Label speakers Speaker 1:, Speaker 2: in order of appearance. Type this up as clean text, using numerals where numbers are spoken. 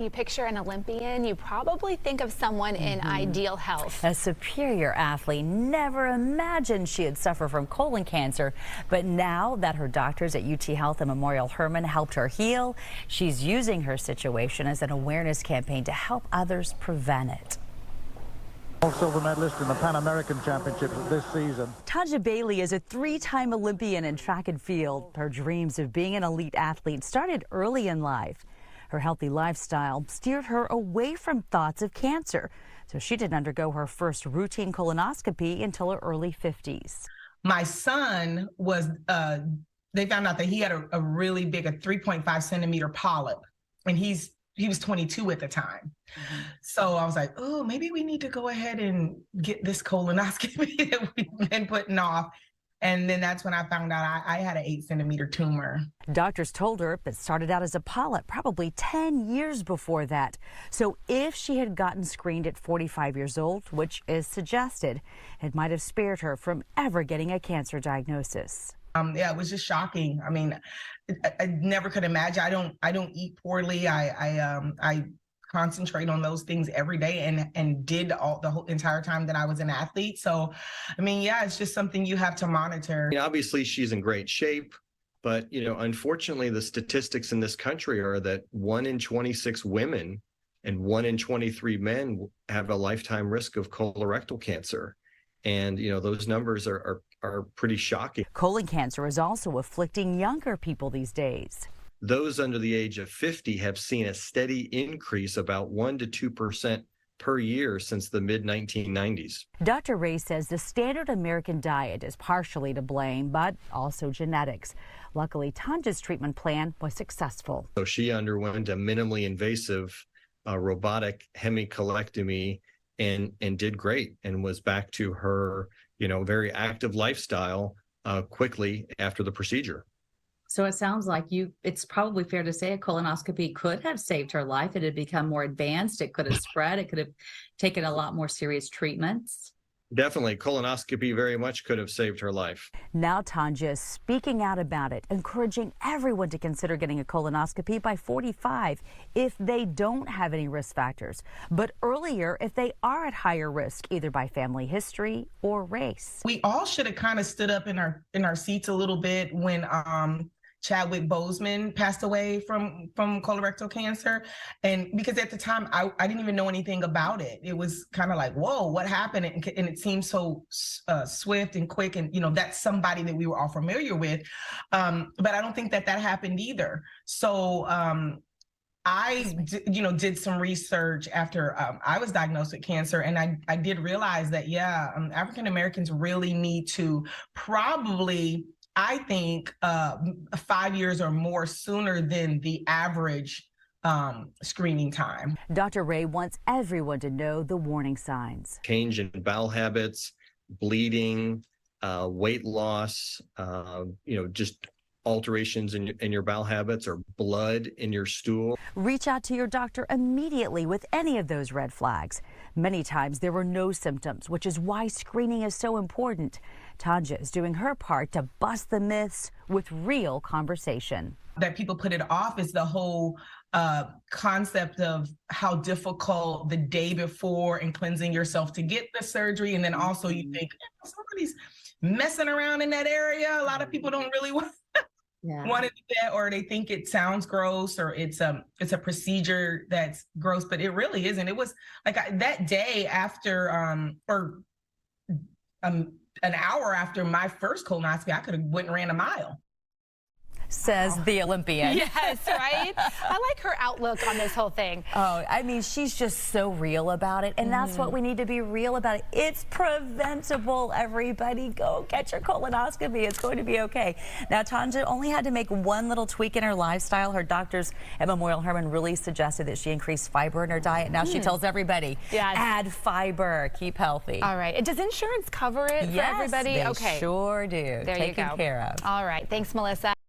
Speaker 1: You picture an Olympian, you probably think of someone in ideal health.
Speaker 2: A superior athlete never imagined she'd suffer from colon cancer, but now that her doctors at UT Health and Memorial Hermann helped her heal, she's using her situation as an awareness campaign to help others prevent it.
Speaker 3: Silver medalist in the Pan American Championships this season.
Speaker 2: Tonja Bailey is a three-time Olympian in track and field. Her dreams of being an elite athlete started early in life. Her healthy lifestyle steered her away from thoughts of cancer, so she didn't undergo her first routine colonoscopy until her early 50s.
Speaker 4: My son was, they found out that he had a really big, a 3.5 centimeter polyp, and he was 22 at the time. So I was like, oh, maybe we need to go ahead and get this colonoscopy that we've been putting off. And then that's when I found out I had an 8-centimeter tumor.
Speaker 2: Doctors told her it started out as a polyp probably 10 years before that. So if she had gotten screened at 45 years old, which is suggested, it might have spared her from ever getting a cancer diagnosis.
Speaker 4: Yeah, it was just shocking. I mean, I never could imagine. I don't eat poorly. I concentrate on those things every day and did the whole entire time that I was an athlete. So, I mean, yeah, it's just something you have to monitor.
Speaker 5: Obviously, she's in great shape, but, unfortunately, the statistics in this country are that 1 in 26 women and 1 in 23 men have a lifetime risk of colorectal cancer. And, those numbers are pretty shocking.
Speaker 2: Colon cancer is also afflicting younger people these days.
Speaker 5: Those under the age of 50 have seen a steady increase, about 1 to 2% per year since the mid-1990s.
Speaker 2: Dr. Ray says the standard American diet is partially to blame, but also genetics. Luckily, Tonja's treatment plan was successful.
Speaker 5: So she underwent a minimally invasive robotic hemicolectomy and did great and was back to her, very active lifestyle quickly after the procedure.
Speaker 6: So it sounds like it's probably fair to say a colonoscopy could have saved her life. It had become more advanced. It could have spread. It could have taken a lot more serious treatments.
Speaker 5: Definitely. Colonoscopy very much could have saved her life.
Speaker 2: Now Tonja is speaking out about it, encouraging everyone to consider getting a colonoscopy by 45 if they don't have any risk factors, but earlier if they are at higher risk, either by family history or race.
Speaker 4: We all should have kind of stood up in our seats a little bit when Chadwick Boseman passed away from colorectal cancer. And because at the time, I didn't even know anything about it. It was kind of like, whoa, what happened? And it seemed so swift and quick. And, that's somebody that we were all familiar with. But I don't think that happened either. So I did some research after I was diagnosed with cancer. And I did realize that, African Americans really need to probably, I think, 5 years or more sooner than the average screening time.
Speaker 2: Dr. Ray wants everyone to know the warning signs.
Speaker 5: Change in bowel habits, bleeding, weight loss, just alterations in your bowel habits or blood in your stool.
Speaker 2: Reach out to your doctor immediately with any of those red flags. Many times there were no symptoms, which is why screening is so important. Tonja is doing her part to bust the myths with real conversation.
Speaker 4: That people put it off is the whole concept of how difficult the day before and cleansing yourself to get the surgery. And then also you think, somebody's messing around in that area. A lot of people don't really want to do that, or they think it sounds gross, or it's a procedure that's gross, but it really isn't. It was like that day after, an hour after my first colonoscopy, I could have went and ran a mile.
Speaker 2: Says the Olympian.
Speaker 1: Yes, right? I like her outlook on this whole thing.
Speaker 2: Oh, I mean, she's just so real about it, and that's what we need to be real about it. It's preventable, everybody. Go get your colonoscopy. It's going to be okay. Now, Tonja only had to make one little tweak in her lifestyle. Her doctors at Memorial Hermann really suggested that she increase fiber in her diet. Now she tells everybody, add fiber, keep healthy.
Speaker 1: All right. Does insurance cover it for everybody?
Speaker 2: Yes, they sure do.
Speaker 1: There you go.
Speaker 2: Taken care of.
Speaker 1: All right. Thanks, Melissa.